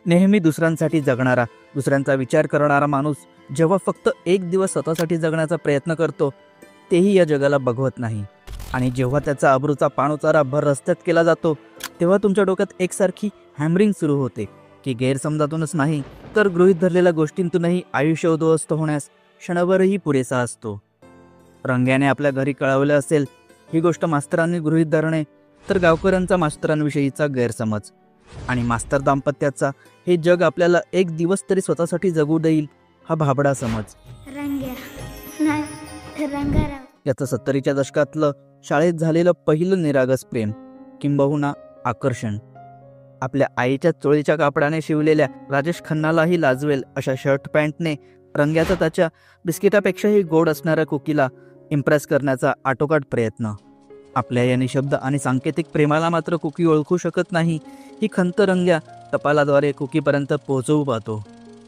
नेहमी दुसऱ्यांसाठी जगणारा, दुसऱ्यांचा विचार करणारा माणूस जेव्हा फक्त एक दिवस स्वतःसाठी जगण्याचा प्रयत्न करतो, तेही या जगाला बघवत नाही. आणि जेव्हा त्याचा अब्रूचा पाणउतारा भर रस्त्यात केला जातो, तेव्हा तुमच्या डोक्यात एकसारखी हॅमरिंग सुरू होते की गैरसमजातूनच नाही तर गृहीत धरलेल्या गोष्टींतूनही आयुष्य उद्ध्वस्त होण्यास क्षणभरही पुरेसा असतो. रंग्याने आपल्या घरी कळवलं असेल ही गोष्ट मास्तरांनी गृहीत धरणे, तर गावकऱ्यांचा मास्तरांविषयीचा गैरसमज आणि मास्तर दाम्पत्याचा हे जग आपल्याला एक दिवस तरी स्वतःसाठी जगू देईल हा भाबडा समज. याचं 70च्या दशकातलं शाळेत झालेलं पहिलं निरागस प्रेम किंबहुना आकर्षण, आपल्या आईच्या चोळीच्या कापडाने शिवलेल्या राजेश खन्नालाही लाजवेल अशा शर्ट पॅन्टने रंग्याचा त्याच्या बिस्किटापेक्षाही गोड असणाऱ्या कुकीला इम्प्रेस करण्याचा आटोकाट प्रयत्न. आपल्या या निशब्द आणि सांकेतिक प्रेमाला मात्र कुकी ओळखू शकत नाही ही खंत रंग्या टपालाद्वारे कुकीपर्यंत पोहोचवू पाहतो.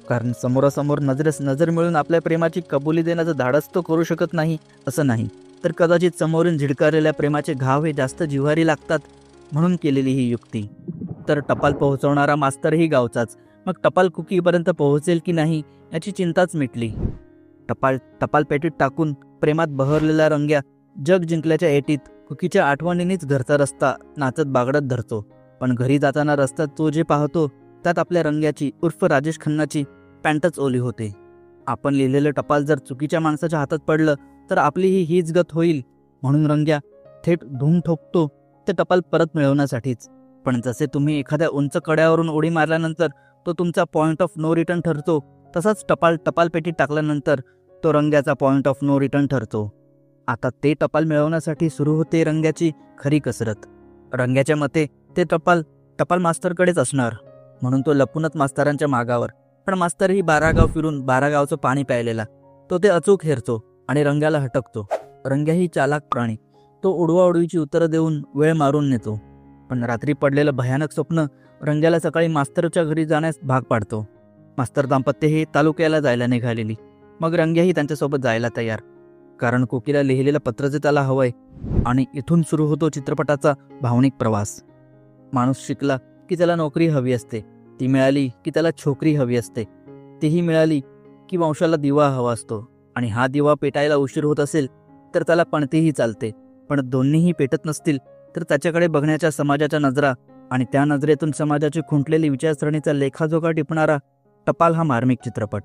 कारण समोरासमोर नजरेस नजर मिळून आपल्या प्रेमाची कबुली देण्याचं धाडस तो करू शकत नाही असं नाही, तर कदाचित समोरून झिडकारलेल्या प्रेमाचे घाव हे जास्त जिव्हारी लागतात म्हणून केलेली ही युक्ती. तर टपाल पोहोचवणारा मास्तरही गावचाच, मग टपाल कुकीपर्यंत पोहोचेल की नाही याची चिंताच मिटली. टपाल पेटीत टाकून प्रेमात बहरलेला रंग्या जग जिंकल्याच्या एटीत कुकीच्या आठवणींनीच घरचा रस्ता नाचत बागडत धरतो. पण घरी जाताना रस्त्यात तो जे पाहतो त्यात आपल्या रंग्याची उर्फ राजेश खन्नाची पॅन्टच ओली होते. आपण लिहिलेलं टपाल जर चुकीच्या माणसाच्या हातात पडलं तर आपलीही हीच गत होईल म्हणून रंग्या थेट धूम ठोकतो ते टपाल परत मिळवण्यासाठीच. पण जसे तुम्ही एखाद्या उंच कड्यावरून उडी मारल्यानंतर तो तुमचा पॉईंट ऑफ नो रिटर्न ठरतो, तसाच टपाल पेटीत टाकल्यानंतर तो रंग्याचा पॉईंट ऑफ नो रिटर्न ठरतो. आता ते टपाल मिळवण्यासाठी सुरू होते रंग्याची खरी कसरत. रंग्याच्या मते ते टपाल मास्तरकडेच असणार म्हणून तो लपूनच मास्तरांच्या मागावर, पण मास्तरही 12 गाव फिरून 12 गावचं पाणी प्यायलेला, तो ते अचूक हेरतो आणि रंग्याला हटकतो. रंग्याही चालाक प्राणी, तो उडवाउडवीची उत्तरं देऊन वेळ मारून नेतो. पण रात्री पडलेलं भयानक स्वप्न रंग्याला सकाळी मास्तरच्या घरी जाण्यास भाग पाडतो. मास्तर दाम्पत्य हे तालुक्याला जायला निघालेली, मग रंग्याही त्यांच्यासोबत जायला तयार, कारण कुकीला लिहिलेलं पत्र जे त्याला हवंय. आणि इथून सुरू होतो चित्रपटाचा भावनिक प्रवास. माणूस शिकला की त्याला नोकरी हवी असते, ती मिळाली की त्याला छोकरी हवी असते, तीही मिळाली की वंशाला दिवा हवा असतो, आणि हा दिवा पेटायला उशीर होत असेल तर त्याला पणतीही चालते. पण दोन्हीही पेटत नसतील तर त्याच्याकडे बघण्याच्या समाजाच्या नजरा आणि त्या नजरेतून समाजाची खुंटलेली विचारसरणीचा लेखाजोखा टिपणारा टपाल हा मार्मिक चित्रपट.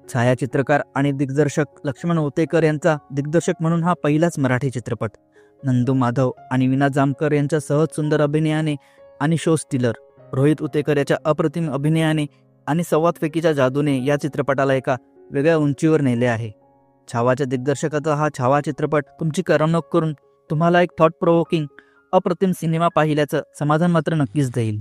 छायाचित्रकार आणि दिग्दर्शक लक्ष्मण उतेकर यांचा दिग्दर्शक म्हणून हा पहिलाच मराठी चित्रपट. नंदू माधव आणि विना जामकर यांच्या सहज सुंदर अभिनयाने आणि शो स्टिलर रोहित उतेकर याच्या अप्रतिम अभिनयाने आणि संवादफेकीच्या जादूने या चित्रपटाला एका वेगळ्या उंचीवर नेले आहे. छावाच्या दिग्दर्शकाचा हा छावा चित्रपट तुमची करमणूक करून तुम्हाला एक थॉट प्रोव्होकिंग अप्रतिम सिनेमा पाहिल्याचं समाधान मात्र नक्कीच देईल.